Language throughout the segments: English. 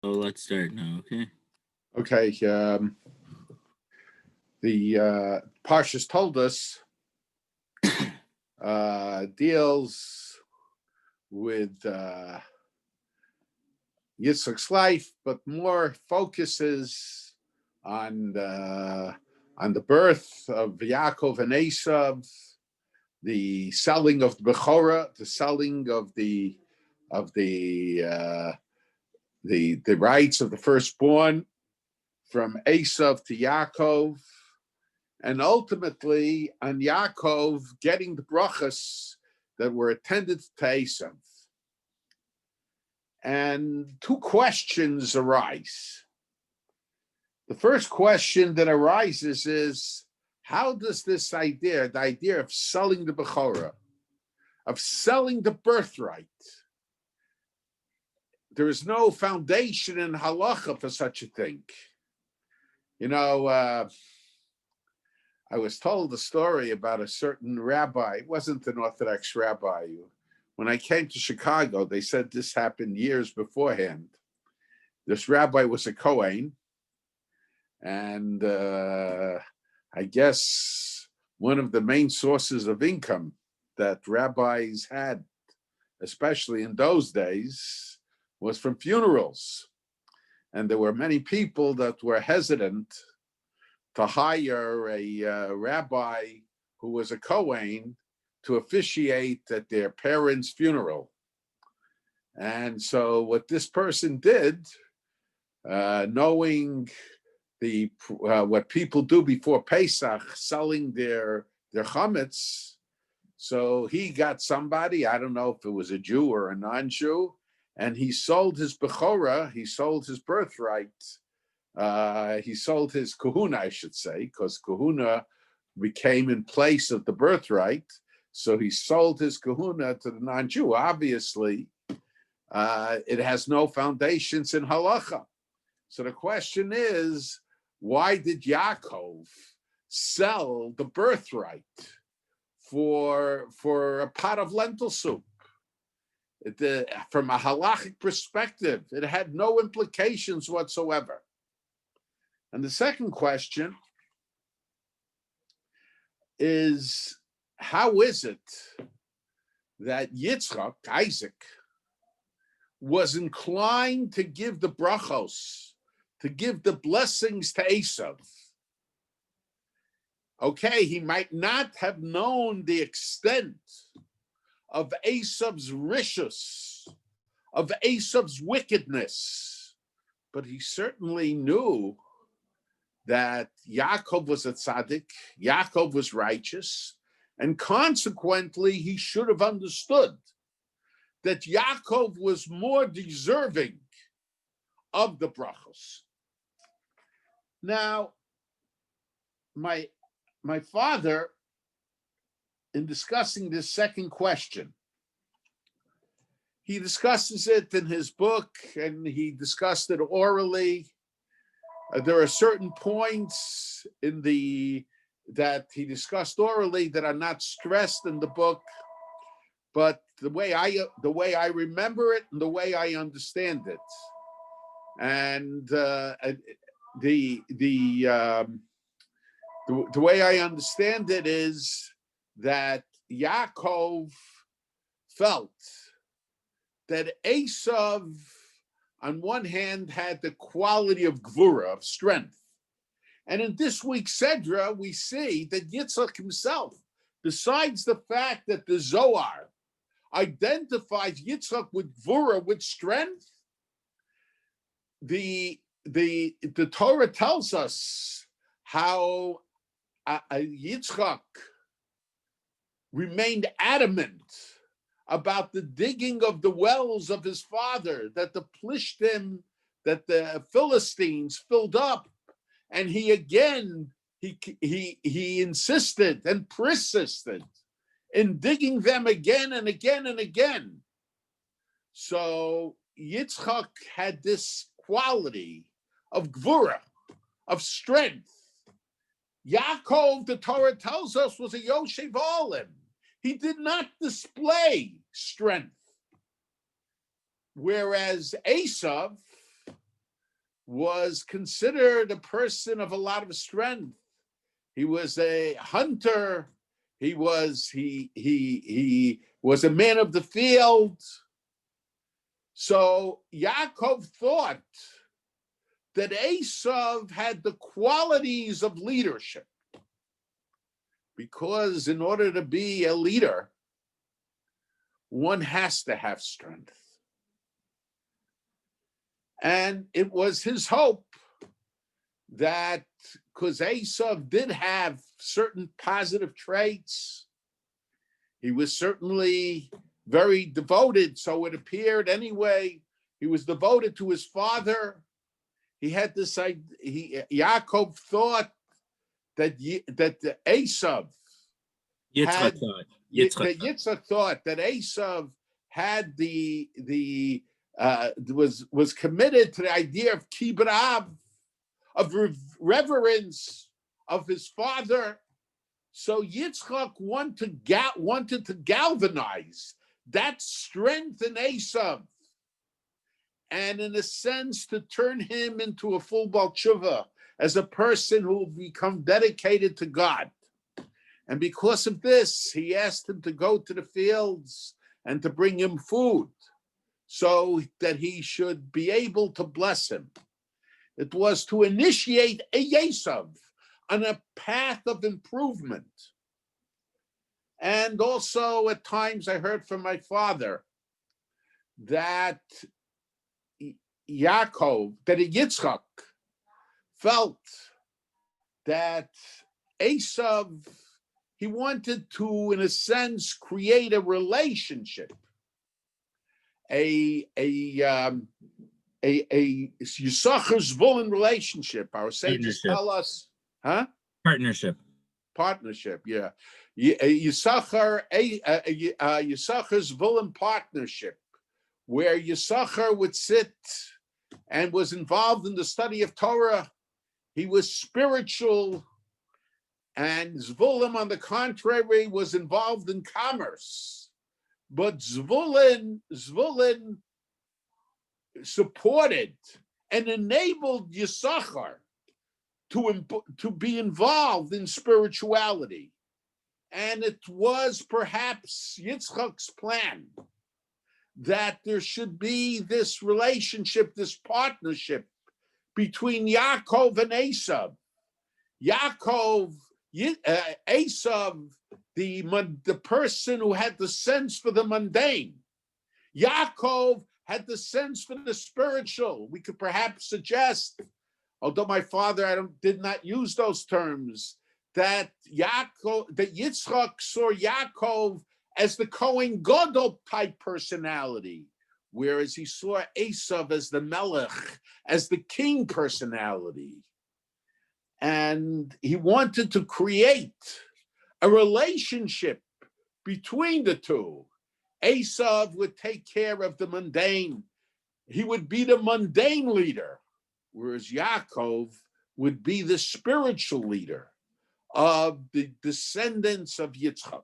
So let's start now, okay? Okay, the Parshas Toldos deals with Yitzchak's life, but more focuses on the birth of Yaakov and Esav, the selling of the Bechorah, the selling of the rights of the firstborn from Esav to Yaakov, and ultimately on Yaakov getting the brachas that were attended to Esav. And two questions arise. The first question that arises is, how does this idea, the idea of selling the Bechorah, of selling the birthright, there is no foundation in halacha for such a thing. You know, I was told a story about a certain rabbi. It wasn't an Orthodox rabbi. When I came to Chicago, they said this happened years beforehand. This rabbi was a Kohen, and I guess one of the main sources of income that rabbis had, especially in those days, was from funerals. And there were many people that were hesitant to hire a rabbi who was a Kohen to officiate at their parents' funeral. And so what this person did, knowing what people do before Pesach, selling their chametz, so he got somebody, I don't know if it was a Jew or a non-Jew, and he sold his Bechorah, he sold his birthright, he sold his kahuna, I should say, because kahuna became in place of the birthright. So he sold his kahuna to the non-Jew. Obviously, it has no foundations in halacha. So the question is, why did Yaakov sell the birthright for a pot of lentil soup? From a halachic perspective, it had no implications whatsoever. And the second question is, how is it that Yitzchak, Isaac, was inclined to give the brachos, to give the blessings to Esav? Okay, he might not have known the extent of Esav's rishus, of Esav's wickedness, but he certainly knew that Yaakov was a tzaddik, Yaakov was righteous, and consequently he should have understood that Yaakov was more deserving of the brachos. Now, my father, in discussing this second question, he discusses it in his book, and he discussed it orally. There are certain points that he discussed orally that are not stressed in the book, but the way I remember it and the way I understand it, and the way I understand it is that Yaakov felt that Esav, on one hand, had the quality of gvura, of strength. And in this week's Sedra, we see that Yitzchak himself, besides the fact that the Zohar identifies Yitzchak with gvura, with strength, the Torah tells us how Yitzchak remained adamant about the digging of the wells of his father, that the Plishtim, that the Philistines filled up, and he insisted and persisted in digging them again and again and again. So Yitzchak had this quality of gvura, of strength. Yaakov, the Torah tells us, was a Yoshev Olim. He did not display strength. Whereas Esav was considered a person of a lot of strength. He was a hunter. He was a man of the field. So Yaakov thought that Esav had the qualities of leadership, because in order to be a leader, one has to have strength. And it was his hope that, because Esav did have certain positive traits, he was certainly very devoted, so it appeared anyway. He was devoted to his father. He had this idea. Yaakov thought that Esav had Yitzchak thought that Esav had was committed to the idea of kibbud, of reverence of his father. So Yitzchak wanted to galvanize that strength in Esav, and in a sense to turn him into a full Baal Tshuva, as a person who will become dedicated to God. And because of this, he asked him to go to the fields and to bring him food so that he should be able to bless him. It was to initiate a Esav on a path of improvement. And also at times I heard from my father that Yitzchak felt that Esav, he wanted to, in a sense, create a relationship, a Yisachar Zvulun relationship. Our sages tell us, Partnership, yeah. Yisachar Zvulun partnership, where Yisachar would sit and was involved in the study of Torah. He was spiritual, and Zvulun, on the contrary, was involved in commerce. But Zvulun supported and enabled Yisachar to be involved in spirituality. And it was perhaps Yitzchak's plan that there should be this relationship, this partnership between Yaakov and Esav. Esav, the person who had the sense for the mundane. Yaakov had the sense for the spiritual. We could perhaps suggest, although my father did not use those terms, that Yitzchak saw Yaakov as the Kohen Gadol type personality, whereas he saw Esav as the Melech, as the king personality. And he wanted to create a relationship between the two. Esav would take care of the mundane. He would be the mundane leader, whereas Yaakov would be the spiritual leader of the descendants of Yitzchak.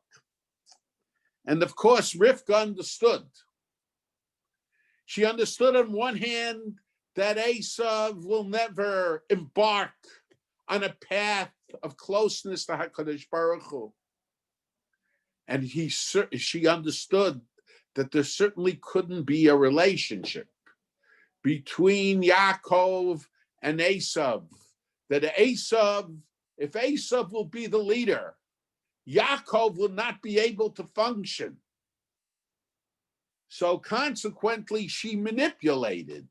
And of course, Rivka understood. She understood on one hand that Esav will never embark on a path of closeness to HaKadosh Baruch Hu. And she understood that there certainly couldn't be a relationship between Yaakov and Esav. That if Esav will be the leader, Yaakov will not be able to function. So consequently, she manipulated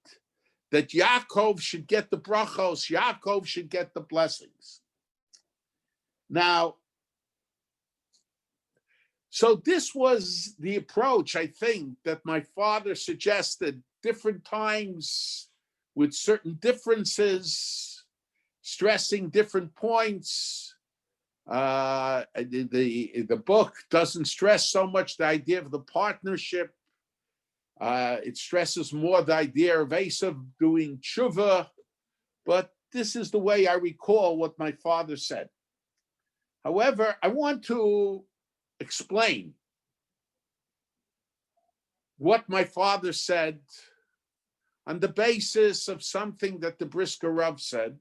that Yaakov should get the brachos, Yaakov should get the blessings. Now, so this was the approach, I think, that my father suggested different times with certain differences, stressing different points. The book doesn't stress so much the idea of the partnership. It stresses more the idea of Esav doing tshuva, but this is the way I recall what my father said. However, I want to explain what my father said on the basis of something that the Brisker Rav said.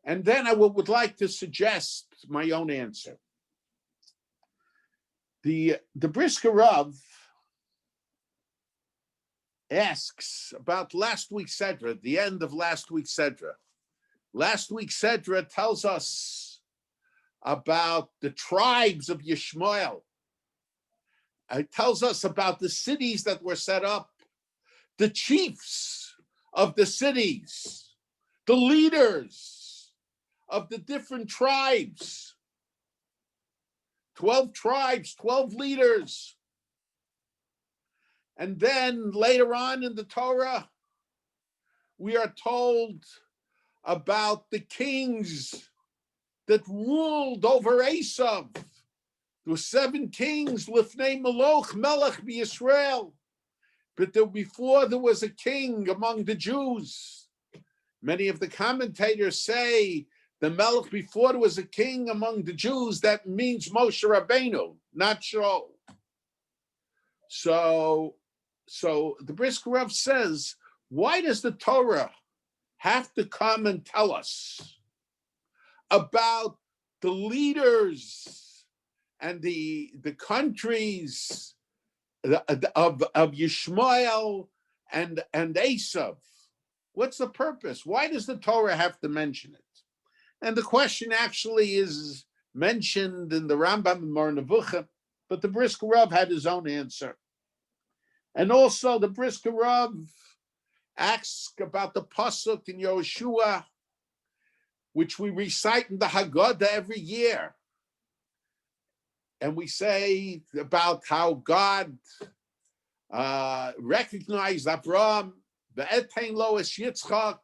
And then I would like to suggest my own answer. The Brisker Rav asks about last week's Sedra, the end of last week's Sedra. Last week's Sedra tells us about the tribes of Yishmael. It tells us about the cities that were set up, the chiefs of the cities, the leaders of the different tribes. 12 tribes, 12 leaders. And then later on in the Torah, we are told about the kings that ruled over Esav. There were 7 kings, Lifnei Meloch, Melech B'Yisrael. But before there was a king among the Jews. Many of the commentators say the Melech before there was a king among the Jews, that means Moshe Rabbeinu, not Shaul. So the Brisker Rav says, why does the Torah have to come and tell us about the leaders and the countries of Yishmael and Esav? What's the purpose? Why does the Torah have to mention it? And the question actually is mentioned in the Rambam and Moreh Nevuchim, but the Brisker Rav had his own answer. And also the Brisker Rav asks about the pasuk in Yoshua, which we recite in the Haggadah every year. And we say about how God recognized Abraham, Ve'etein lo es Yitzchak,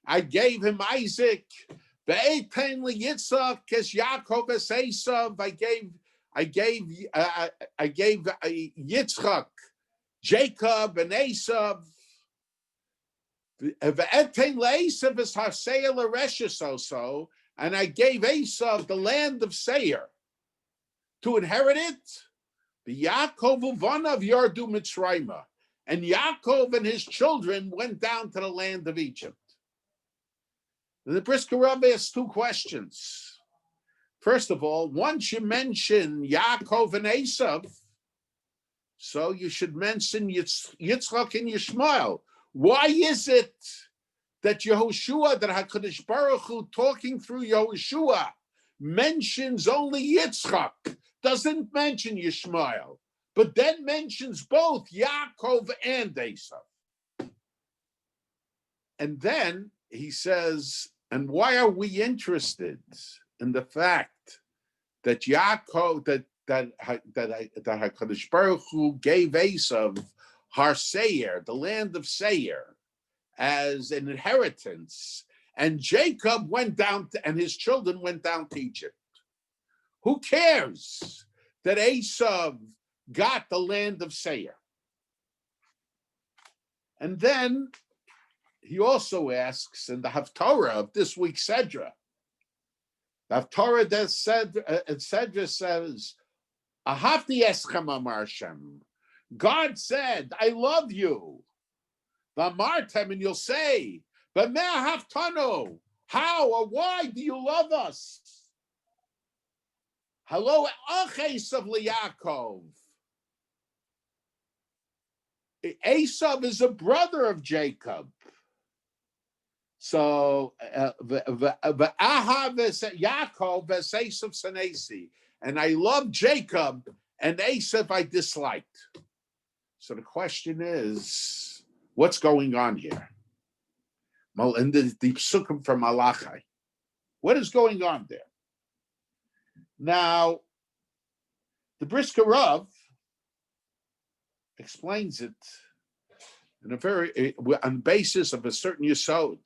I gave him Isaac, Ve'etein li Yitzchak es Yaakov es Esav, I gave Yitzchak, Jacob and Esav. Ve'etein le'Esav es Haseir l'Reshes also, and I gave Esav the land of Seir to inherit it. The Yaakov uvanav yardu Mitzrayma, and Yaakov and his children went down to the land of Egypt. And the Brisker Rav asked 2 questions. First of all, once you mention Yaakov and Esav, so you should mention Yitzchak and Yishmael. Why is it that Yehoshua, that HaKadosh Baruch Hu, talking through Yehoshua, mentions only Yitzchak, doesn't mention Yishmael, but then mentions both Yaakov and Esav? And then he says, and why are we interested in the fact that Yaakov, that HaKadosh Baruch Hu gave Esav Har Seir, the land of Seir, as an inheritance, and Jacob went down and his children went down to Egypt? Who cares that Esav got the land of Seir? And then he also asks in the Haftarah of this week's Sedra, the Haftarah that Sedra says, Ahavti eschem amar Hashem. God said, I love you. V'amartem, and you'll say, but me'ahavtano, how or why do you love us? Hello, ach Esav liYaakov. Esav is a brother of Jacob. So, Yaakov as Esav Sanesi, and I love Jacob, and Esav I disliked. So the question is, what's going on here? In the Psukim from Malachai, what is going on there? Now, the Brisker Rav explains it in a very, on the basis of a certain yesod,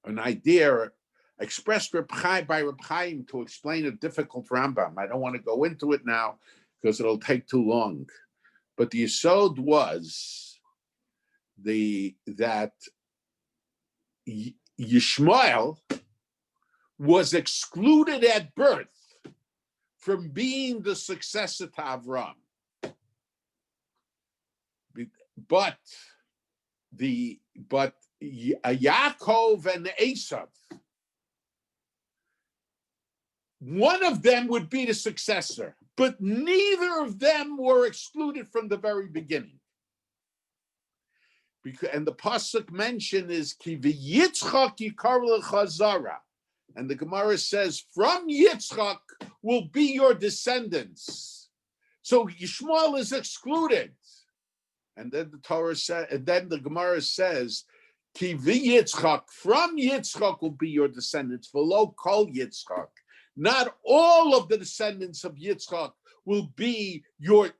an idea expressed by Reb Chaim to explain a difficult Rambam. I don't want to go into it now because it'll take too long. But the yesod was that Yishmael was excluded at birth from being the successor to Avram. but Yaakov and Esav, one of them would be the successor, but neither of them were excluded from the very beginning. And the pasuk mention is Ki v'Yitzchak yikar l'chazara, and the Gemara says, from Yitzchak will be your descendants. So Yishmael is excluded. And then the Torah said, and then the Gemara says, Ki v'Yitzchak, from Yitzchak will be your descendants. V'lo kol Yitzchak. Not all of the descendants of Yitzchak will be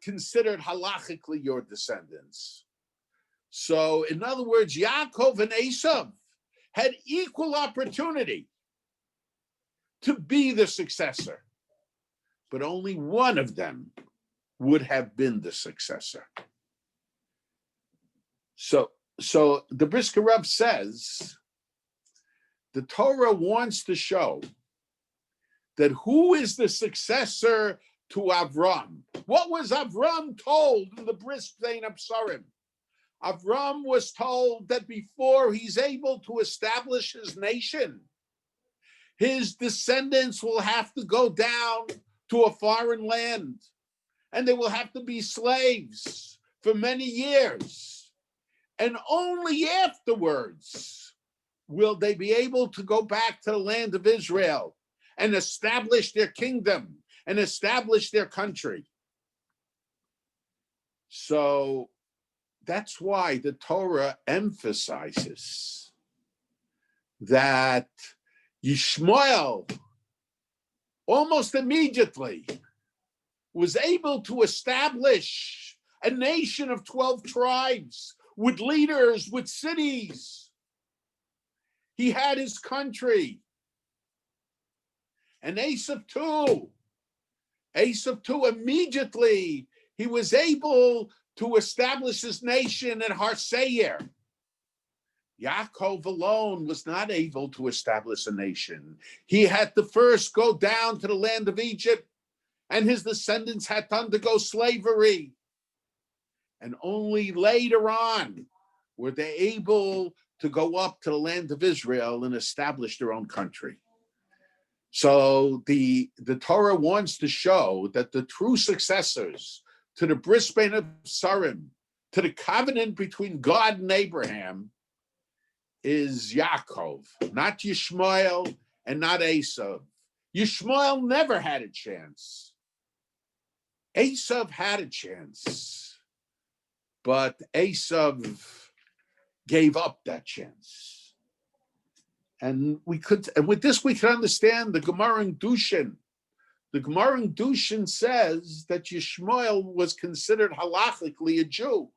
considered halachically your descendants. So, in other words, Yaakov and Esav had equal opportunity to be the successor, but only one of them would have been the successor. So the Brisker Rav says the Torah wants to show that who is the successor to Avram. What was Avram told in the Bris Bein Absarim? Avram was told that before he's able to establish his nation, his descendants will have to go down to a foreign land, and they will have to be slaves for many years. And only afterwards will they be able to go back to the land of Israel and establish their kingdom and establish their country. So that's why the Torah emphasizes that Yishmael almost immediately was able to establish a nation of 12 tribes with leaders, with cities. He had his country. And Esav too, immediately, he was able to establish his nation in Har Seir. Yaakov alone was not able to establish a nation. He had to first go down to the land of Egypt, and his descendants had to undergo slavery. And only later on were they able to go up to the land of Israel and establish their own country. So the Torah wants to show that the true successors to the Bris Bein Absarim, to the covenant between God and Abraham, is Yaakov, not Yishmael and not Esav. Yishmael never had a chance. Esav had a chance, but Esav gave up that chance. And with this we can understand the Gemara in Dushin. The Gemara in Dushin says that Yishmael was considered halachically a Jew.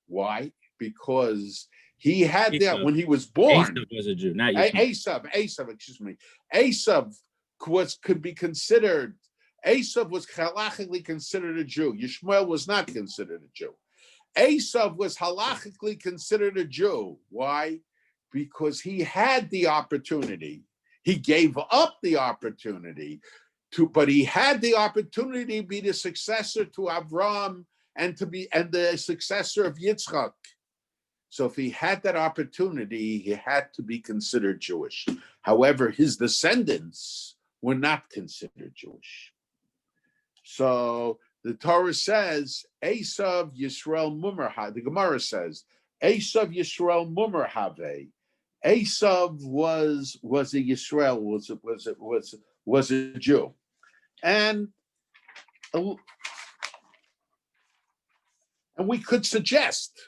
Why? Because he had that when he was born. Esav was a Jew, not Yishmael. Esav could be considered. Esav was halachically considered a Jew. Yishmael was not considered a Jew. Esav was halachically considered a Jew. Why? Because he had the opportunity. He gave up the opportunity but he had the opportunity to be the successor to Avram and the successor of Yitzchak. So if he had that opportunity, he had to be considered Jewish. However, his descendants were not considered Jewish. So the Torah says, Esav Yisrael Mumar Have. The Gemara says, Esav Yisrael Mumar Have. Esav was a Yisrael, was a Jew. And we could suggest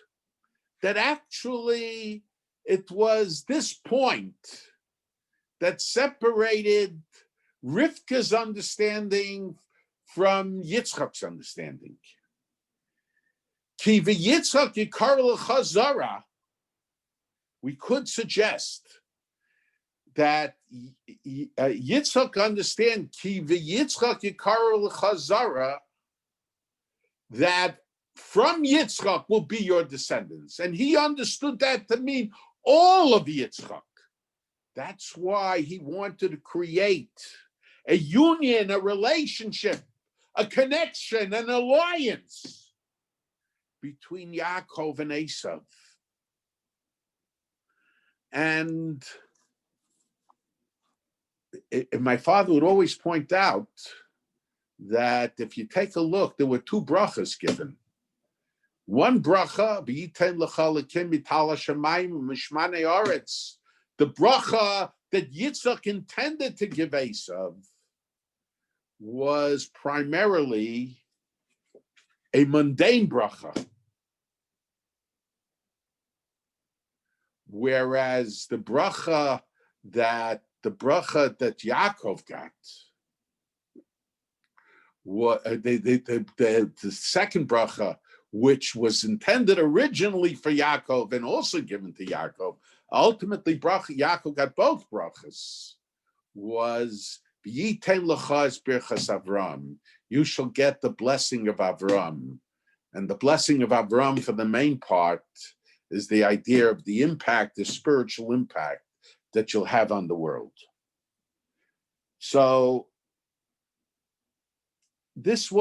that actually it was this point that separated Rivka's understanding from Yitzchak's understanding. Ki v'Yitzchak yikar l'chazara, we could suggest that Yitzchak understand Ki v'Yitzchak yikar l'chazara, that from Yitzchak will be your descendants. And he understood that to mean all of Yitzchak. That's why he wanted to create a union, a relationship, a connection, an alliance between Yaakov and Esav. And my father would always point out that if you take a look, there were two brachas given. One bracha, v'yitein lecha l'kim mitala shamayim u'mishmanei aretz, the bracha that Yitzchak intended to give Esav was primarily a mundane bracha, whereas the bracha that Yaakov got, the second bracha, which was intended originally for Yaakov and also given to Yaakov, ultimately Yaakov got both brachas, was V'yitein lecha es birchas Avram. You shall get the blessing of Avram. And the blessing of Avram, for the main part, is the idea of the impact, the spiritual impact that you'll have on the world. So Rivka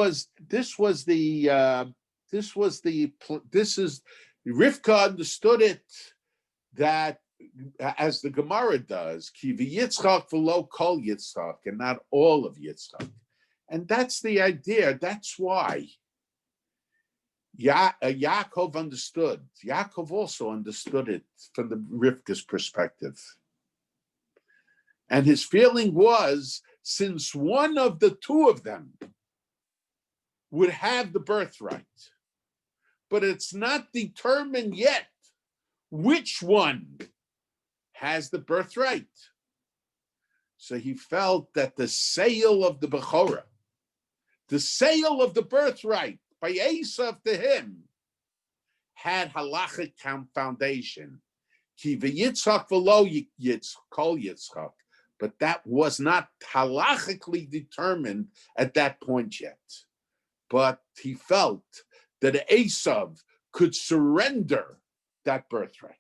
understood it that, as the Gemara does, ki v'Yitzchak v'lo kol Yitzchak, and not all of Yitzchak. And that's the idea. That's why Yaakov understood. Yaakov also understood it from the Rivka's perspective. And his feeling was, since one of the two of them would have the birthright, but it's not determined yet which one has the birthright. So he felt that the sale of the Bechorah, the sale of the birthright by Esav to him, had halachic foundation. Ki v'Yitzchak v'lo kol Yitzchak. But that was not halachically determined at that point yet. But he felt that Esav could surrender that birthright.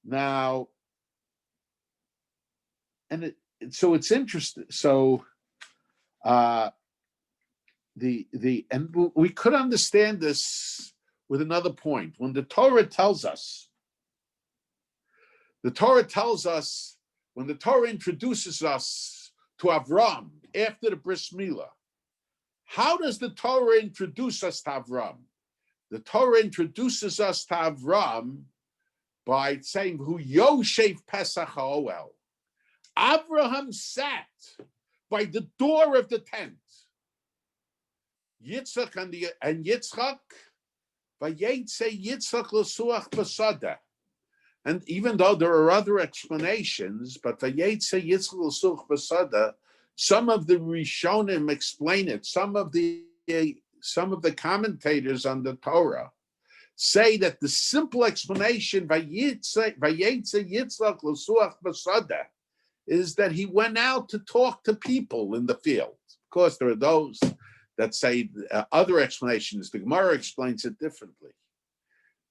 Now, so it's interesting. So and we could understand this with another point. When the Torah tells us, when the Torah introduces us to Avram after the Bris Milah, how does the Torah introduce us to Avram? The Torah introduces us to Avram by saying, "Hu Yoshev Pesach HaOel." Abraham sat by the door of the tent. Yitzchak and Yitzchak, Vayetze Yitzchak l'suach b'sadeh. And even though there are other explanations, but Vayetze Yitzchak l'suach b'sadeh, some of the Rishonim explain it. Some of the commentators on the Torah say that the simple explanation Vayetze Yitzchak l'suach b'sadeh is that he went out to talk to people in the field. Of course, there are those that say other explanations. The Gemara explains it differently.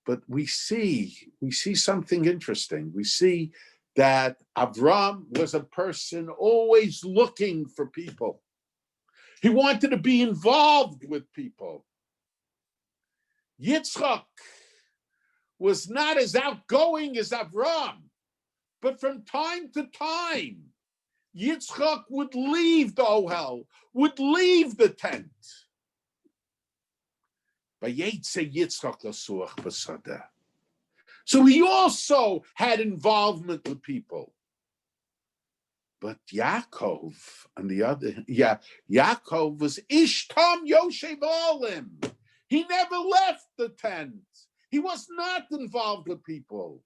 But we see something interesting. We see that Avram was a person always looking for people. He wanted to be involved with people. Yitzchak was not as outgoing as Avram, but from time to time, Yitzchak would leave the ohel, would leave the tent. So he also had involvement with people. But Yaakov, on the other hand, Yaakov was Ishtam Yoshev Olim. He never left the tent. He was not involved with people.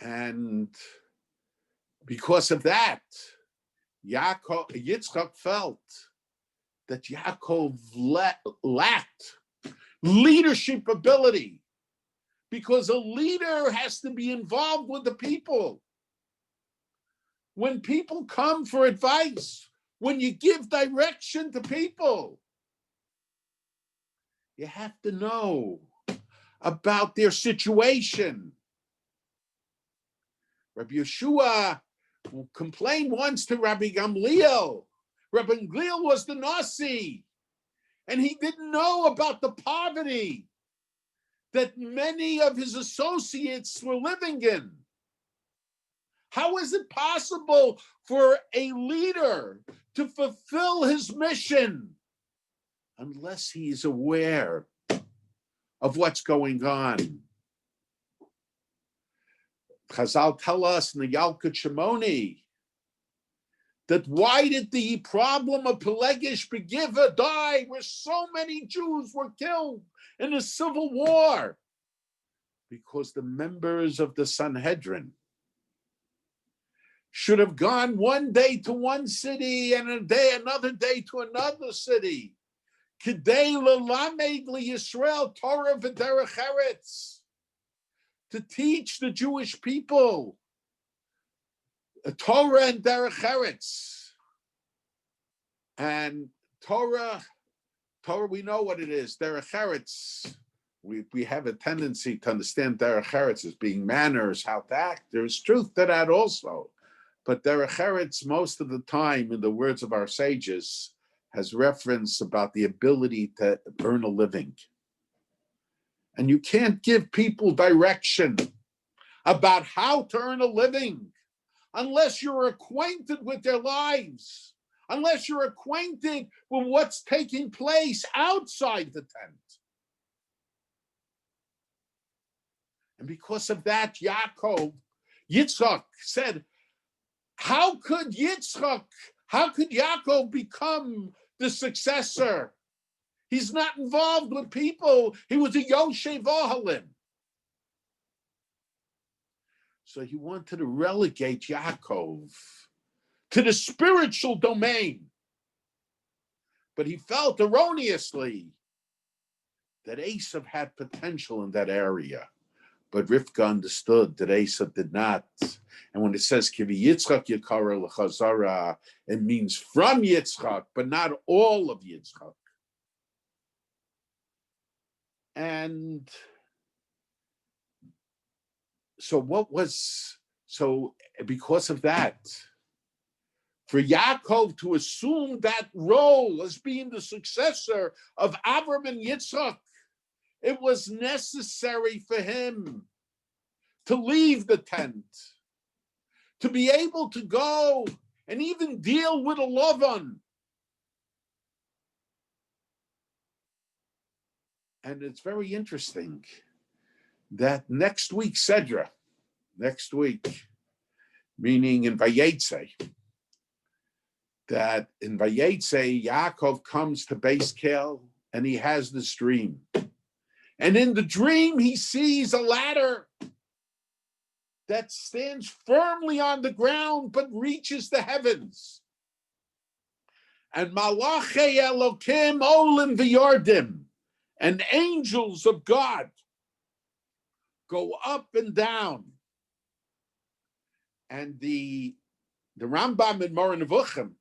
And because of that, Yitzchak felt that Yaakov lacked leadership ability, because a leader has to be involved with the people. When people come for advice, when you give direction to people, you have to know about their situation. Rabbi Yeshua complained once to Rabbi Gamliel. Rabbi Gamliel was the Nasi. And he didn't know about the poverty that many of his associates were living in. How is it possible for a leader to fulfill his mission unless he is aware of what's going on? Chazal tell us in the Yalkut Shimoni that why did the problem of Pelegish Begiva die where so many Jews were killed in a civil war? Because the members of the Sanhedrin should have gone one day to one city and another day to another city. K'dei lelamed liYisrael Torah v'derech eretz, to teach the Jewish people Torah and derech eretz. And Torah, we know what it is. Derech eretz, we have a tendency to understand derech eretz as being manners, how to act. There's truth to that also. But derech eretz, most of the time, in the words of our sages, has reference about the ability to earn a living. And you can't give people direction about how to earn a living unless you're acquainted with their lives, unless you're acquainted with what's taking place outside the tent. And because of that, Yitzchak said, how could Yaakov become the successor? He's not involved with people. He was a Yoshev Ohalim. So he wanted to relegate Yaakov to the spiritual domain. But he felt erroneously that Esav had potential in that area. But Rivka understood that Esav did not. And when it says Kivi Yitzchak Yikara L'Chazara, it means from Yitzchak, but not all of Yitzchak. And so because of that, for Yaakov to assume that role as being the successor of Avram and Yitzchak, it was necessary for him to leave the tent, to be able to go and even deal with a Lavan. And it's very interesting that next week, Sedra, meaning in Vayetze, that in Vayetze, Yaakov comes to Beis Kel and he has this dream. And in the dream, he sees a ladder that stands firmly on the ground but reaches the heavens. And Malachei Elokim Olim V'Yordim, and angels of God go up and down. And the Rambam in Moreh Nevuchim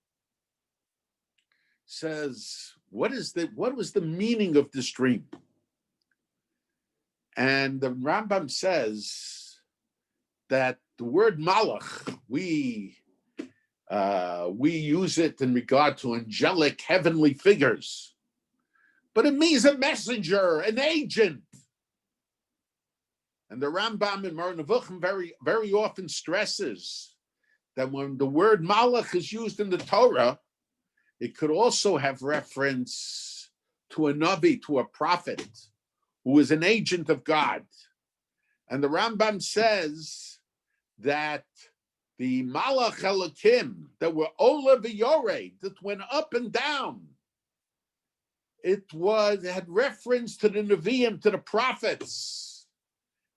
says, what was the meaning of this dream? And the Rambam says that the word malach, we use it in regard to angelic heavenly figures, but it means a messenger, an agent. And the Rambam in Moreh Nevuchim very, very often stresses that when the word malach is used in the Torah, it could also have reference to a navi, to a prophet, who is an agent of God. And the Rambam says that the malach Elokim that were Ola v'Yored, that went up and down, it had reference to the Nevi'im, to the prophets.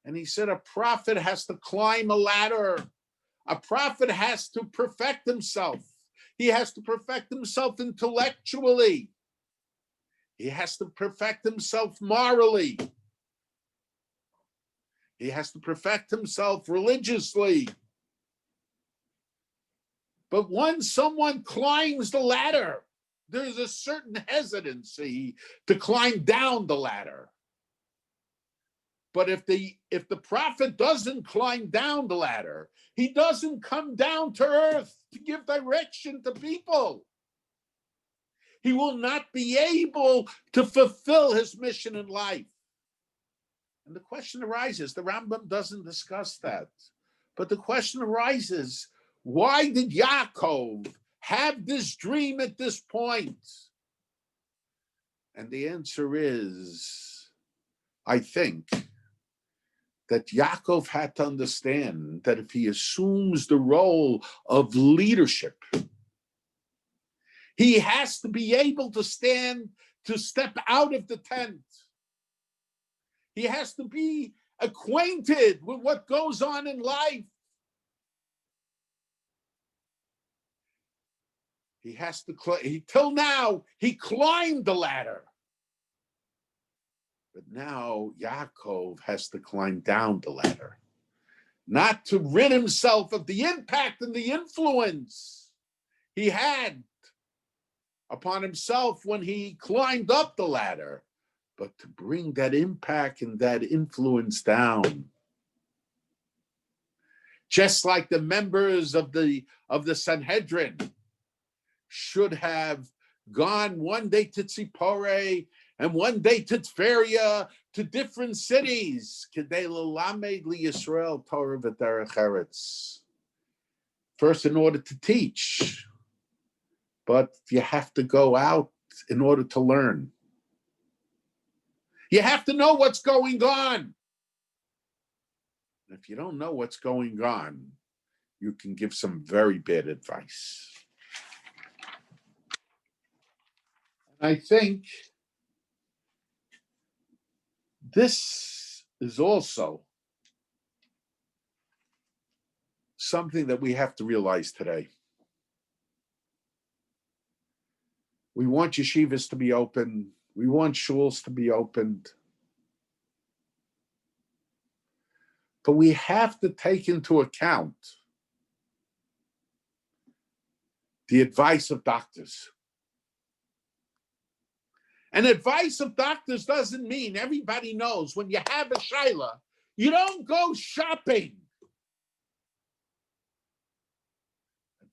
And he said a prophet has to climb a ladder. A prophet has to perfect himself. He has to perfect himself intellectually. He has to perfect himself morally. He has to perfect himself religiously. But once someone climbs the ladder, there's a certain hesitancy to climb down the ladder. But if the prophet doesn't climb down the ladder, he doesn't come down to earth to give direction to people. he will not be able to fulfill his mission in life. And the question arises, the Rambam doesn't discuss that, but the question arises, why did Yaakov have this dream at this point? And the answer is, I think, that Yaakov had to understand that if he assumes the role of leadership, he has to be able to step out of the tent. He has to be acquainted with what goes on in life. He has to, till now, he climbed the ladder. But now Yaakov has to climb down the ladder, not to rid himself of the impact and the influence he had upon himself when he climbed up the ladder, but to bring that impact and that influence down. Just like the members of the Sanhedrin should have gone one day to Tzipore and one day to Tveria, to different cities. Kedei lelamed liYisrael Torah v'derech eretz. First, in order to teach, but you have to go out in order to learn. You have to know what's going on. If you don't know what's going on, you can give some very bad advice. I think this is also something that we have to realize today. We want yeshivas to be open. We want shuls to be opened. But we have to take into account the advice of doctors. And advice of doctors doesn't mean everybody knows when you have a shaila, you don't go shopping.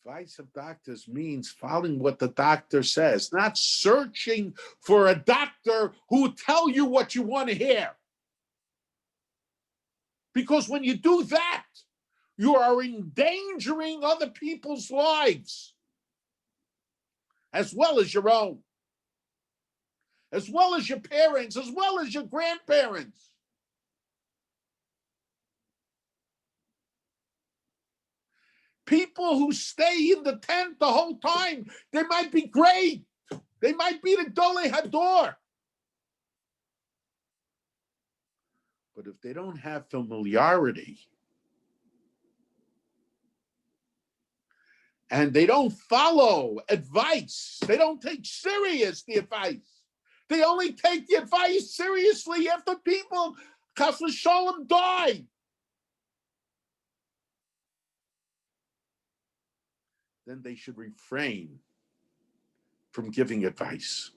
Advice of doctors means following what the doctor says, not searching for a doctor who will tell you what you want to hear. Because when you do that, you are endangering other people's lives, as well as your own, as well as your parents, as well as your grandparents. People who stay in the tent the whole time, they might be great. They might be the Dolei Hador. But if they don't have familiarity and they don't follow advice, they don't take serious the advice. They only take the advice seriously after people, chas v'sholem, die. Then they should refrain from giving advice.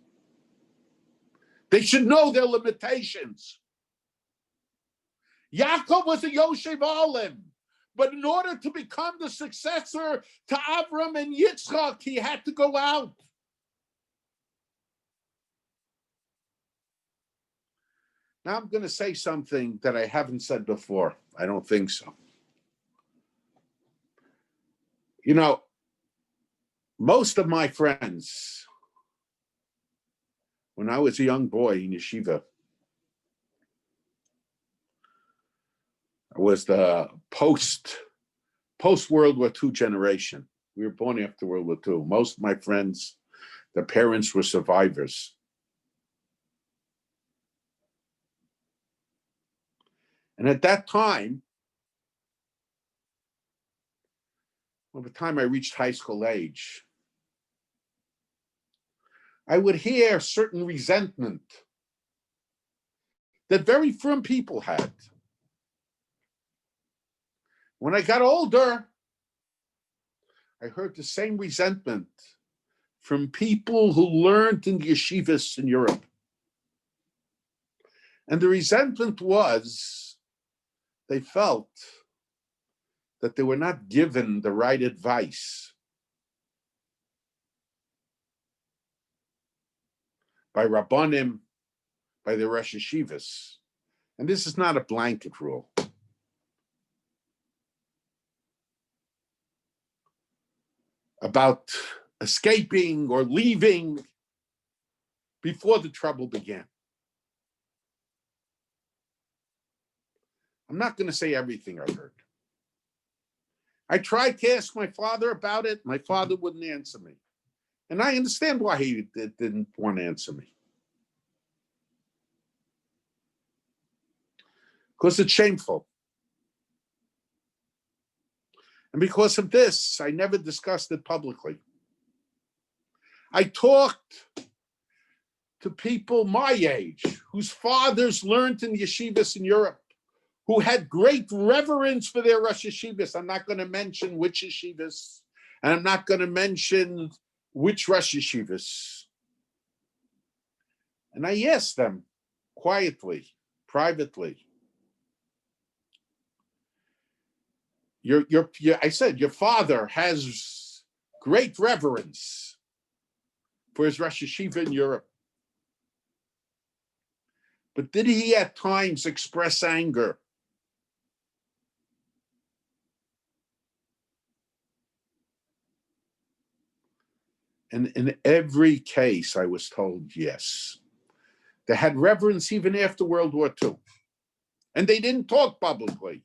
They should know their limitations. Yaakov was a Yoshev Olim, but in order to become the successor to Avram and Yitzchak, he had to go out. Now I'm going to say something that I haven't said before. I don't think so. You know, most of my friends, when I was a young boy in yeshiva, I was the post World War II generation. We were born after World War II. Most of my friends, their parents were survivors. And at that time, by the time I reached high school age, I would hear certain resentment that very firm people had. When I got older, I heard the same resentment from people who learned in the yeshivas in Europe. And the resentment was they felt that they were not given the right advice. by Rabbanim, by the Rosh Yeshivas. And this is not a blanket rule. About escaping or leaving before the trouble began. I'm not going to say everything I heard. I tried to ask my father about it. My father wouldn't answer me. And I understand why he didn't want to answer me. Because it's shameful. And because of this, I never discussed it publicly. I talked to people my age, whose fathers learned in yeshivas in Europe, who had great reverence for their Rosh Yeshivas. I'm not going to mention which yeshivas, and I'm not going to mention which Rosh Yeshivas. And I asked them quietly, privately, I said, your father has great reverence for his Rosh Yeshiva in Europe. But did he at times express anger? And in every case, I was told yes. They had reverence even after World War II. And they didn't talk publicly.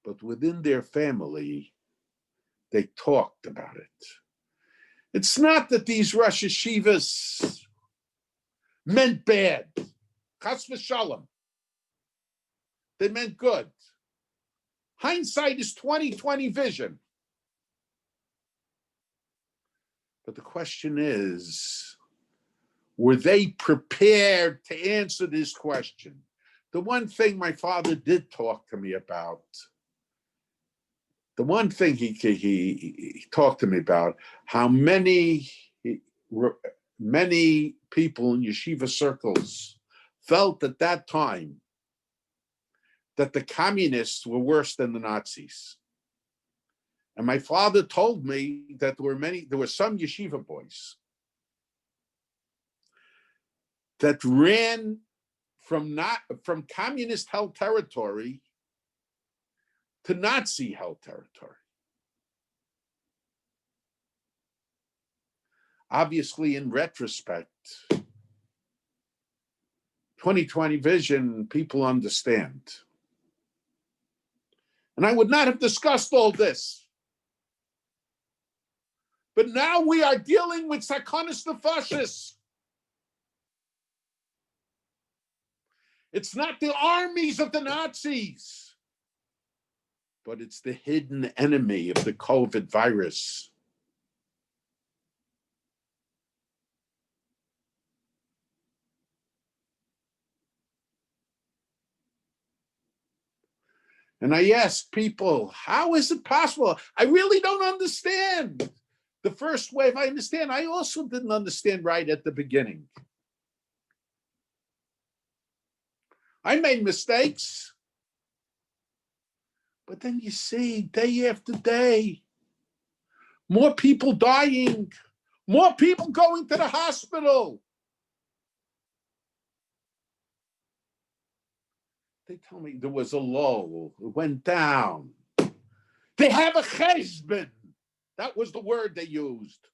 But within their family, they talked about it. It's not that these Rosh Yeshivas meant bad. Chas v'shalom. They meant good. Hindsight is 20/20 vision. But the question is, were they prepared to answer this question? The one thing my father did talk to me about, the one thing he talked to me about, how many people in yeshiva circles felt at that time that the communists were worse than the Nazis. And my father told me that there were some yeshiva boys that ran from communist-held territory to Nazi-held territory. Obviously, in retrospect, 20/20 vision, people understand. And I would not have discussed all this. But now we are dealing with sakonis nefashos. It's not the armies of the Nazis, but it's the hidden enemy of the COVID virus. And I ask people, how is it possible? I really don't understand. The first wave, I understand. I also didn't understand right at the beginning. I made mistakes. But then you see, day after day, more people dying, more people going to the hospital. They told me there was a lull, it went down. They have a cheshbon. That was the word they used.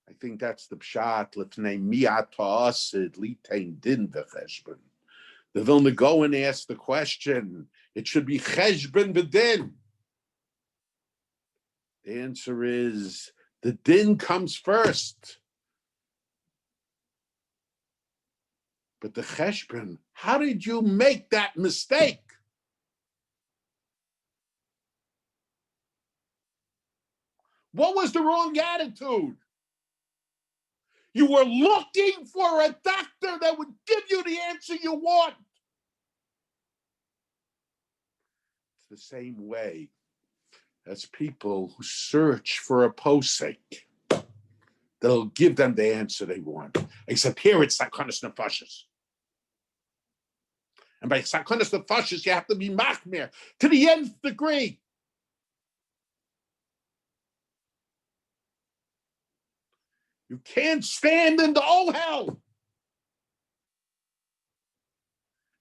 I think that's the pshat, lifnei mi'at ha'asid litein din v'cheshbon. The Vilna Gaon asked the question, it should be cheshbon v'din. The answer is, the din comes first. But the cheshbon, how did you make that mistake? What was the wrong attitude? You were looking for a doctor that would give you the answer you want. It's the same way as people who search for a posek. They'll give them the answer they want. Except here it's sakonis nefashos. And by sakonis nefashos, you have to be machmir to the nth degree. You can't stand in the old hell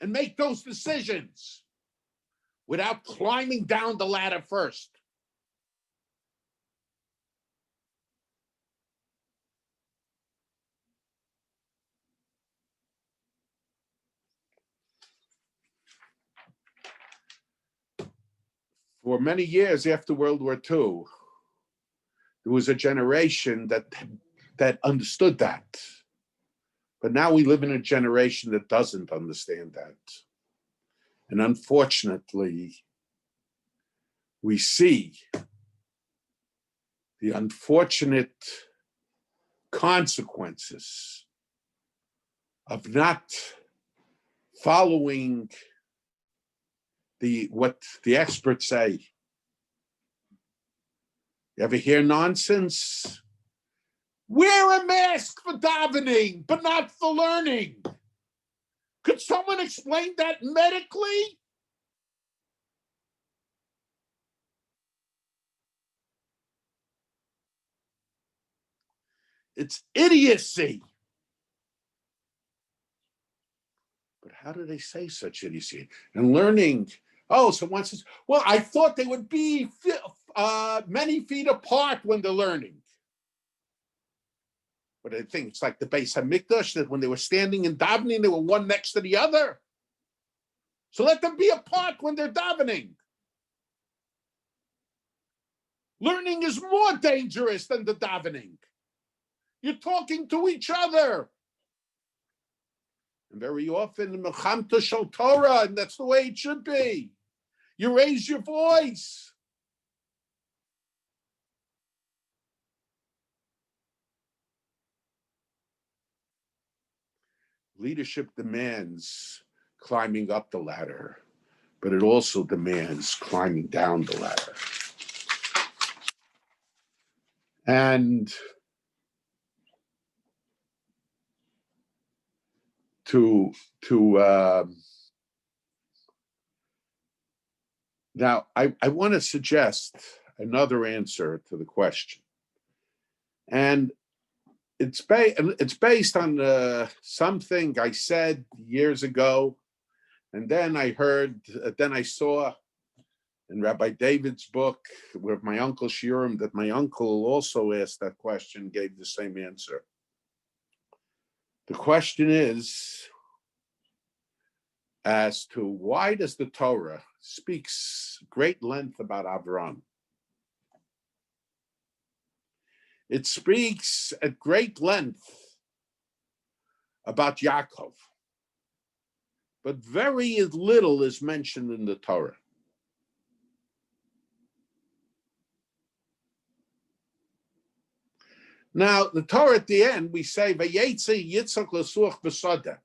and make those decisions without climbing down the ladder first. For many years after World War II, there was a generation that understood that. But now we live in a generation that doesn't understand that. And unfortunately, we see the unfortunate consequences of not following what the experts say. You ever hear nonsense? Wear a mask for davening, but not for learning. Could someone explain that medically? It's idiocy. But how do they say such idiocy? And learning, so one says, well, I thought they would be many feet apart when they're learning. But I think it's like the Beis HaMikdash, that when they were standing and davening, they were one next to the other. So let them be apart when they're davening. Learning is more dangerous than the davening. You're talking to each other. And very often, Mechamta Shel Torah, and that's the way it should be. You raise your voice. Leadership demands climbing up the ladder, but it also demands climbing down the ladder. And now I want to suggest another answer to the question, and it's based on something I said years ago, and then I saw in Rabbi David's book with my uncle Shiurim that my uncle also asked that question, gave the same answer. The question is as to why does the Torah speaks great length about Avraham? It speaks at great length about Yaakov, but very little is mentioned in the Torah. Now, the Torah at the end, we say, Vayetze Yitzchak l'suach b'sodeh,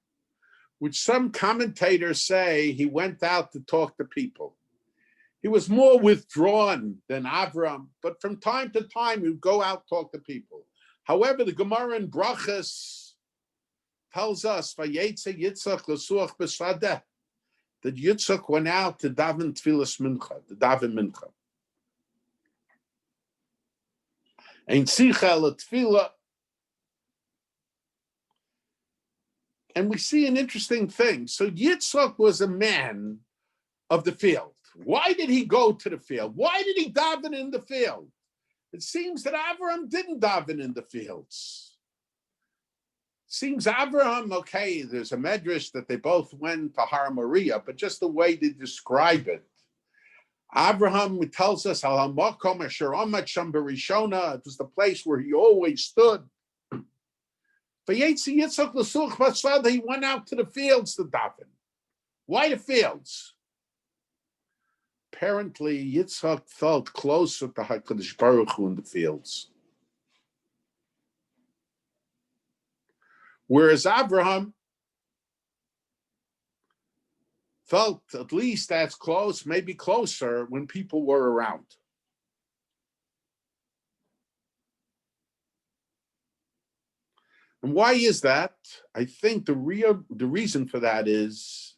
which some commentators say he went out to talk to people. He was more withdrawn than Avram, but from time to time he would go out talk to people. However, the Gemara in Brachas tells us, Vayetze Yitzchak l'suach b'sodeh, that Yitzchak went out to daven tfilas mincha, to daven mincha. Ein sicha l'tfila. And we see an interesting thing. So Yitzchak was a man of the field. Why did he go to the field? Why did he daven in the field? It seems that Avraham didn't daven in the fields. It seems Avraham, okay, there's a medrash that they both went to Har Moriah, but just the way they describe it. Avraham tells us, it was the place where he always stood. He went out to the fields to daven. Why the fields? Apparently, Yitzchak felt closer to HaKadosh Baruch Hu in the fields. Whereas Abraham felt at least as close, maybe closer, when people were around. And why is that? I think the reason for that is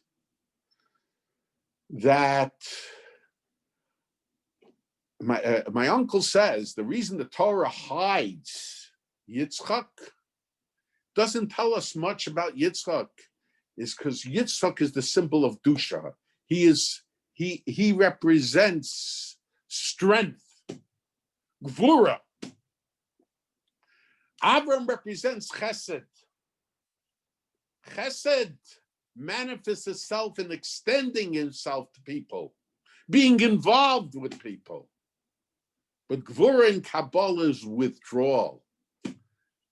that my uncle says the reason the Torah hides Yitzchak doesn't tell us much about Yitzchak, is because Yitzchak is the symbol of Dusha. He represents strength, Gvura. Avram represents Chesed. Chesed manifests itself in extending himself to people, being involved with people. But Gvura in Kabbalah is withdrawal.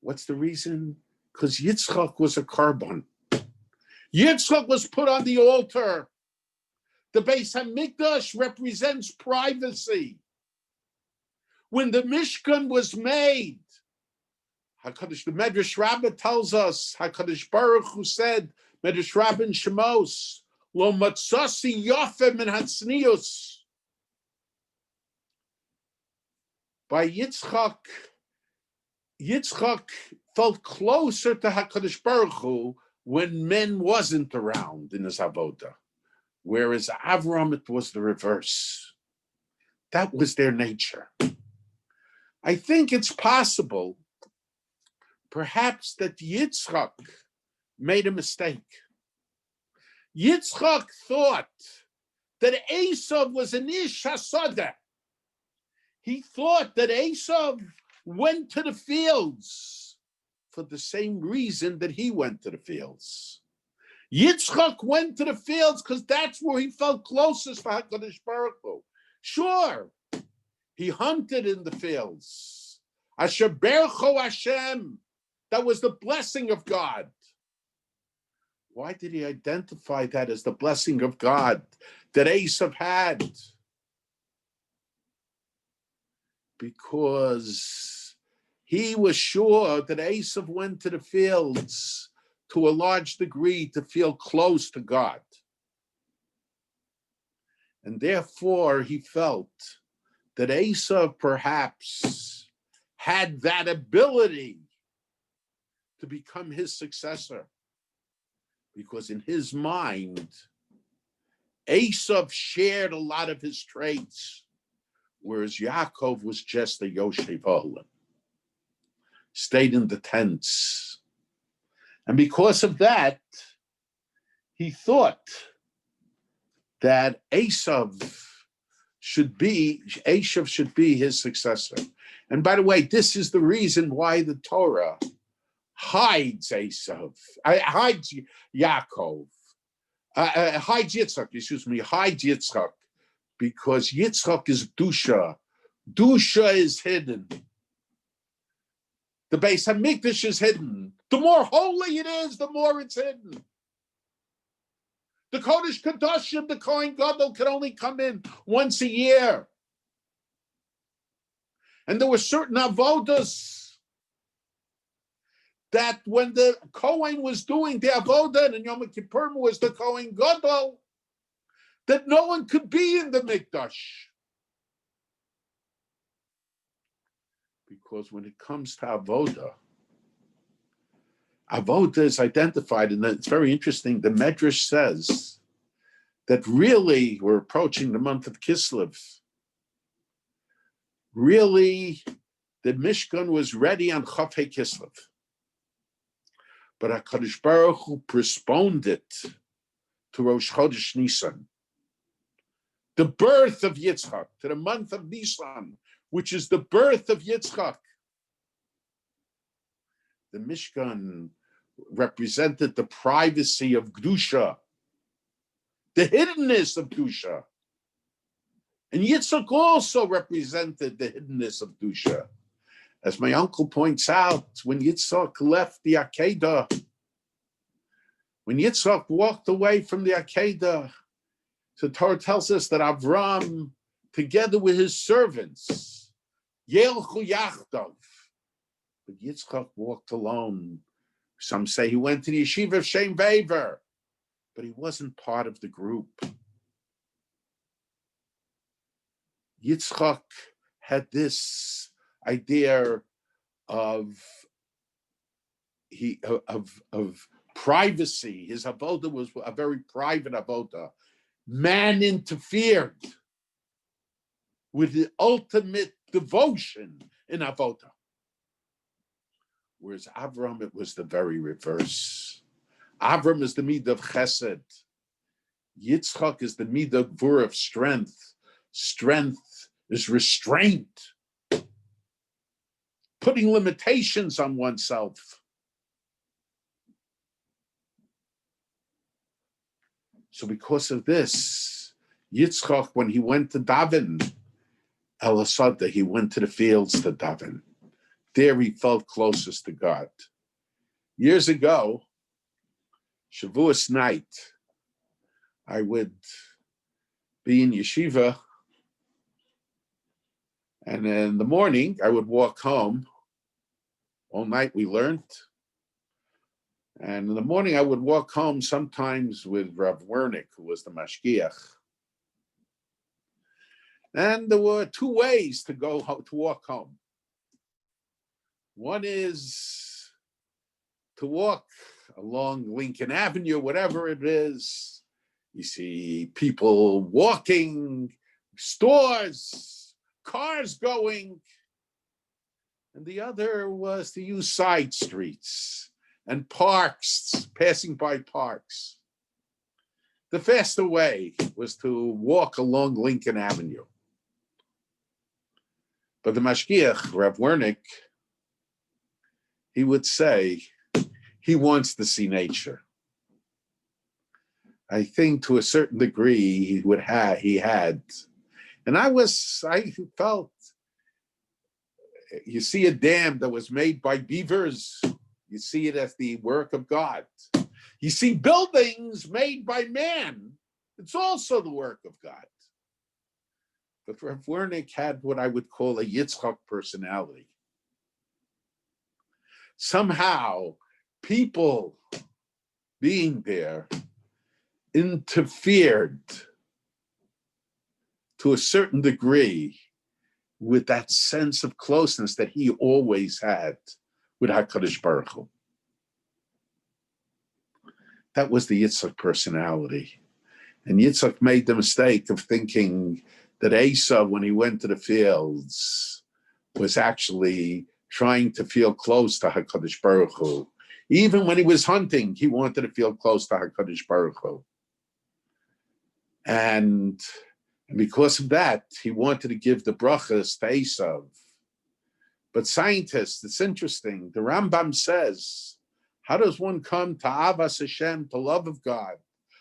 What's the reason? Because Yitzchak was a korban. Yitzchak was put on the altar. The Beis HaMikdash represents privacy. When the Mishkan was made, the Medrash Rabbi tells us, HaKadosh Baruch Hu said, Medrash Rabbi in Shemos, Lo matzasi yafeh min hatznius. By Yitzchak felt closer to HaKadosh Baruch Hu when men wasn't around in his avodah. Whereas Avram, it was the reverse. That was their nature. I think it's possible, perhaps, that Yitzchak made a mistake. Yitzchak thought that Esav was an ish hasadeh. He thought that Esav went to the fields for the same reason that he went to the fields. Yitzchak went to the fields because that's where he felt closest to HaKadosh Baruch Hu. Sure, he hunted in the fields. Asher bercho Hashem. That was the blessing of God. Why did he identify that as the blessing of God that Esav had? Because he was sure that Esav went to the fields to a large degree to feel close to God. And therefore he felt that Esav perhaps had that ability to become his successor. Because in his mind, Esav shared a lot of his traits, whereas Yaakov was just a Yoshev Olam, stayed in the tents. And because of that, he thought that Esav should be his successor. And by the way, this is the reason why the Torah hides Esav, hides Yaakov, hides Yitzchak, because Yitzchak is Dusha. Dusha is hidden. The Beis HaMikdash is hidden. The more holy it is, the more it's hidden. The Kodesh Kadoshim, the Kohen Gadol, could only come in once a year. And there were certain avodas that when the Kohen was doing the avodah, and Yom Kippur was the Kohen Gadol, that no one could be in the Mikdash. Because when it comes to avodah is identified, and it's very interesting. The Medrash says that really we're approaching the month of Kislev. Really, the Mishkan was ready on Chafei Kislev. But HaKadosh Baruch Hu postponed it to Rosh Chodesh Nisan, the birth of Yitzchak, to the month of Nisan, which is the birth of Yitzchak. The Mishkan represented the privacy of Kedusha, the hiddenness of Kedusha. And Yitzchak also represented the hiddenness of Kedusha. As my uncle points out, when Yitzchak left the Akedah, when Yitzchak walked away from the Akedah, the Torah tells us that Avram, together with his servants, Yelchu Yachdav, but Yitzchak walked alone. Some say he went to the yeshiva of Shem Vever, but he wasn't part of the group. Yitzchak had this idea of privacy. His avodah was a very private avodah. Man interfered with the ultimate devotion in avodah. Whereas Avram, it was the very reverse. Avram is the midah of chesed. Yitzchak is the midah gvura of strength. Strength is restraint, putting limitations on oneself. So because of this, Yitzchak, when he went to daven, El Asada, he went to the fields to daven. There he felt closest to God. Years ago, Shavuos night, I would be in yeshiva, and in the morning, I would walk home. All night we learned. And in the morning, I would walk home sometimes with Rav Wernick, who was the mashgiach. And there were two ways to walk home. One is to walk along Lincoln Avenue, whatever it is. You see people walking, stores, cars going. And the other was to use side streets and parks, passing by parks. The faster way was to walk along Lincoln Avenue. But the mashgiach, Rav Wernick, he would say he wants to see nature. I think to a certain degree he had. And I felt, you see a dam that was made by beavers, you see it as the work of God. You see buildings made by man, it's also the work of God. But Rav Wernick had what I would call a Yitzchak personality. Somehow, people being there interfered to a certain degree with that sense of closeness that he always had with HaKadosh Baruch Hu. That was the Yitzchak personality. And Yitzchak made the mistake of thinking that Esau, when he went to the fields, was actually trying to feel close to HaKadosh Baruch Hu. Even when he was hunting, he wanted to feel close to HaKadosh Baruch Hu. And because of that, he wanted to give the brachas to Esau. But scientists, it's interesting, the Rambam says, how does one come to Avas Hashem, to love of God?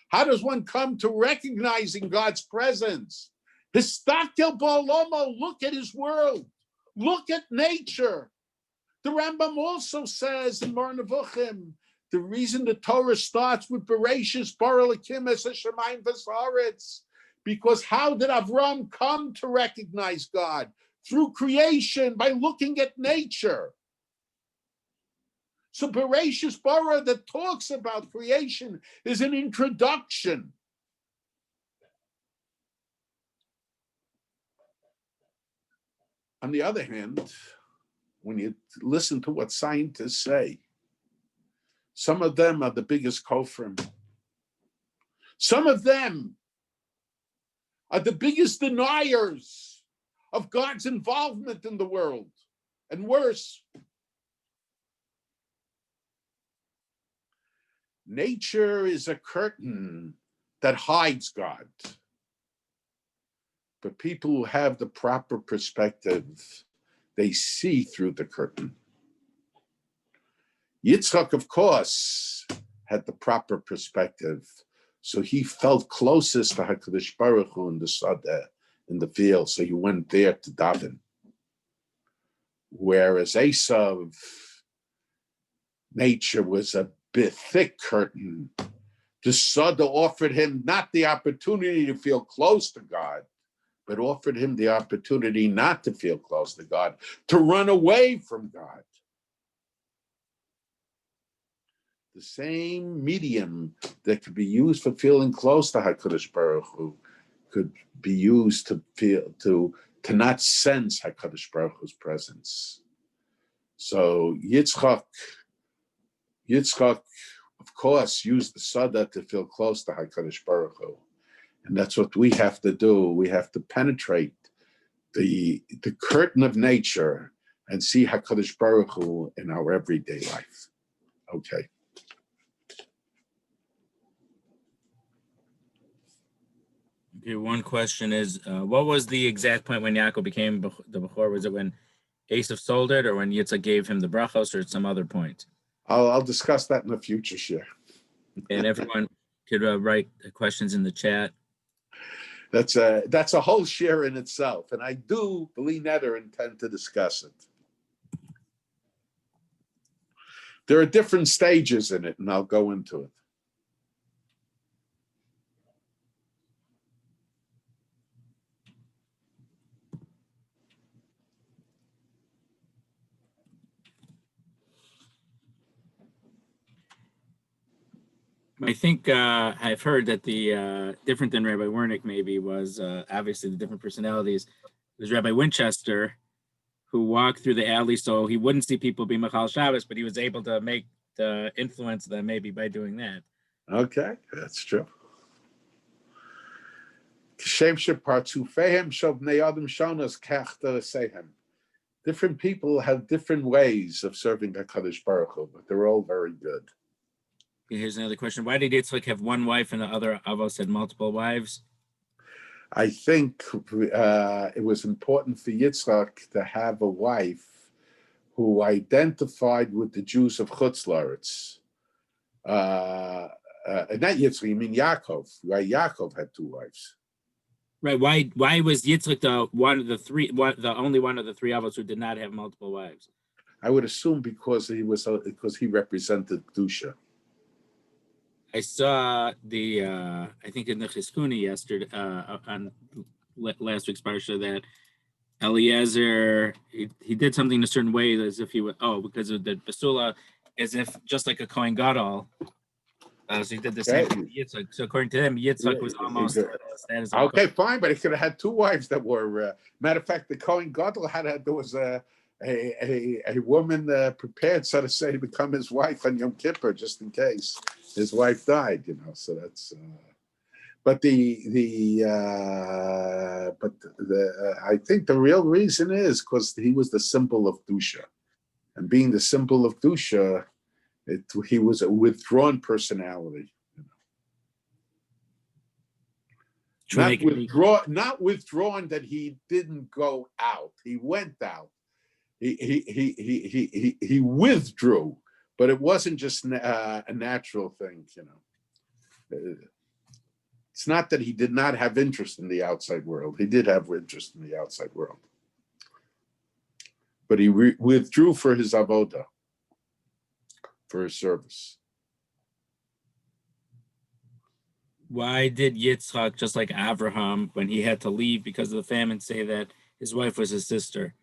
How does one come to recognizing God's presence? Histakel ba'olomo, look at his world. Look at nature. The Rambam also says in Mar Nevuchim, the reason the Torah starts with Bereshis bara Elokim es hashamayim v'haaretz, because how did Avram come to recognize God? Through creation, by looking at nature. So Bereshis bara that talks about creation is an introduction. On the other hand, when you listen to what scientists say, some of them are the biggest kofrim. Some of them are the biggest deniers of God's involvement in the world. And worse, nature is a curtain that hides God. But people who have the proper perspective, they see through the curtain. Yitzchak, of course, had the proper perspective. So he felt closest to HaKadosh Baruch Hu in the Sadeh, in the field. So he went there to daven. Whereas Esau, nature was a bit thick curtain. The Sadeh offered him not the opportunity to feel close to God, but offered him the opportunity not to feel close to God, to run away from God. The same medium that could be used for feeling close to HaKadosh Baruch Hu could be used to feel to not sense HaKadosh Baruch Hu's presence. So Yitzchak, of course, used the Sada to feel close to HaKadosh Baruch Hu. And that's what we have to do. We have to penetrate the curtain of nature and see HaKadosh Baruch Hu in our everyday life. Okay. Okay, one question is, what was the exact point when Yaakov became the Bechor? Was it when Esav sold it, or when Yitzhak gave him the brachos, or at some other point? I'll discuss that in the future share. And everyone could write questions in the chat. That's a whole share in itself, and I do, believe netter, intend to discuss it. There are different stages in it, and I'll go into it. I think I've heard that the different than Rabbi Wernick maybe was obviously the different personalities. There's Rabbi Winchester, who walked through the alley so he wouldn't see people be Machal Shabbos, but he was able to influence them maybe by doing that. Okay, that's true. Different people have different ways of serving HaKadosh Baruch Hu, but they're all very good. Here's another question. Why did Yitzchak have one wife and the other Avos had multiple wives? I think it was important for Yitzchak to have a wife who identified with the Jews of Chutz La'aretz. And not Yitzchak, you mean Yaakov, right? Yaakov had two wives. Right. Why was Yitzchak the only one of the three Avos who did not have multiple wives? I would assume because he represented Kedusha. I saw I think in the Chizkuni yesterday on last week's Parsha that Eliezer he did something a certain way as if he would because of the Basula, as if just like a Kohen Gadol. So he did the same thing with Yitzchak. So according to him, Yitzchak was almost status of okay, fine, but he could have had two wives that were. Matter of fact, the Kohen Gadol there was a woman prepared, so to say, to become his wife on Yom Kippur, just in case his wife died. So that's. I think the real reason is because he was the symbol of Kedusha, and being the symbol of Kedusha, he was a withdrawn personality. Not withdrawn that he didn't go out. He went out. He withdrew, but it wasn't just a natural thing. It's not that he did not have interest in the outside world. He did have interest in the outside world, but he withdrew for his avoda, for his service. Why did Yitzchak, just like Abraham, when he had to leave because of the famine, say that his wife was his sister?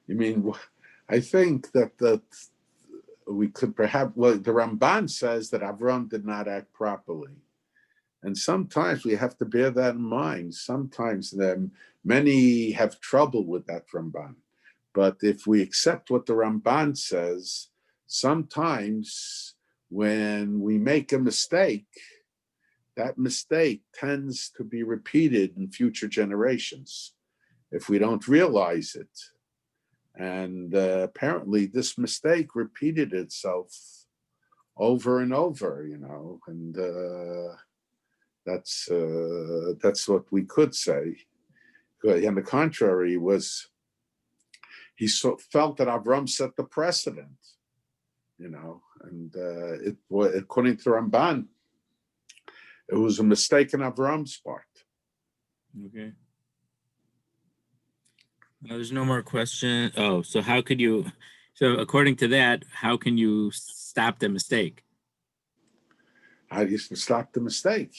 You mean, I think that we could perhaps, the Ramban says that Abraham did not act properly. And sometimes we have to bear that in mind. Sometimes many have trouble with that Ramban. But if we accept what the Ramban says, sometimes when we make a mistake, that mistake tends to be repeated in future generations if we don't realize it. And apparently this mistake repeated itself over and over, and that's what we could say. And the contrary was, he felt that Avram set the precedent, and according to Ramban, it was a mistake on Avram's part. Okay. There's no more question. Oh, so how could you? So according to that, how can you stop the mistake? How do you stop the mistake?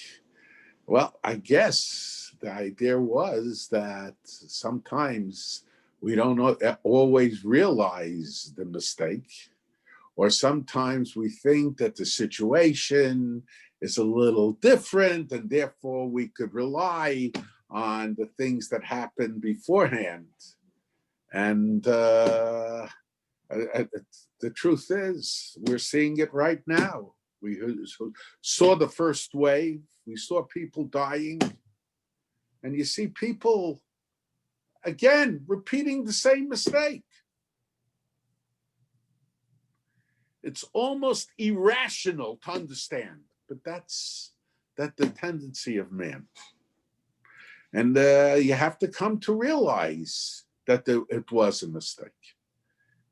Well, I guess the idea was that sometimes we don't always realize the mistake, or sometimes we think that the situation is a little different, and therefore we could rely on the things that happened beforehand. And the truth is, we're seeing it right now. We saw the first wave. We saw people dying. And you see people again, repeating the same mistake. It's almost irrational to understand, but that's the tendency of man. And you have to come to realize that it was a mistake.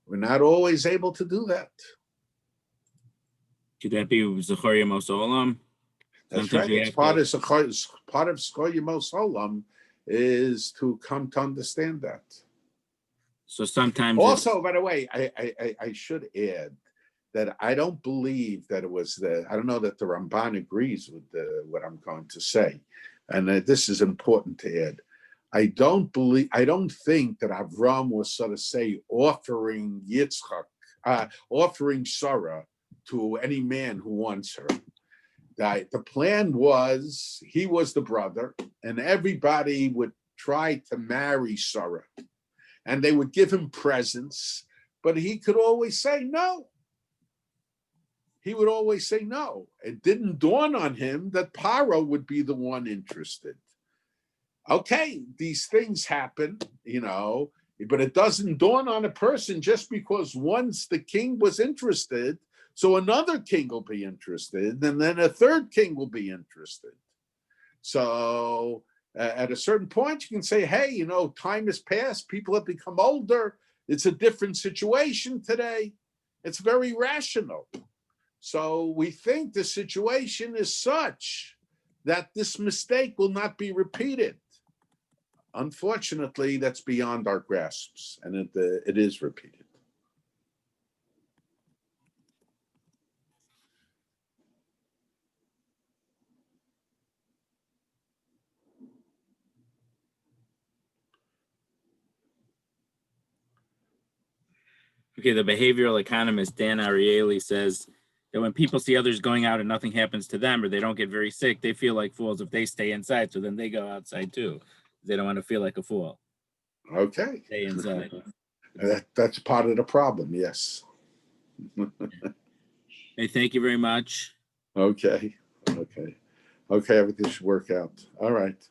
We're not always able to do that. Could that be Zecharia Mosolam? That's right. It's part of Zecharia Mosolam is to come to understand that. So sometimes also, by the way, I should add that I don't believe that it was I don't know that the Ramban agrees with what I'm going to say. And this is important to add. I don't think that Avram was, so to say, offering Sarah to any man who wants her. The plan was, he was the brother, and everybody would try to marry Sarah. And they would give him presents, but he could always say no. He would always say no. It didn't dawn on him that Paro would be the one interested. Okay, these things happen, but it doesn't dawn on a person just because once the king was interested, so another king will be interested, and then a third king will be interested. So at a certain point, you can say, hey, time has passed. People have become older. It's a different situation today. It's very rational. So we think the situation is such that this mistake will not be repeated. Unfortunately, that's beyond our grasps, and it is repeated. Okay, the behavioral economist Dan Ariely says that when people see others going out and nothing happens to them, or they don't get very sick, they feel like fools if they stay inside. So then they go outside too. They don't want to feel like a fool. Okay. Stay inside. That's part of the problem, yes. Hey, thank you very much. Okay, everything should work out. All right.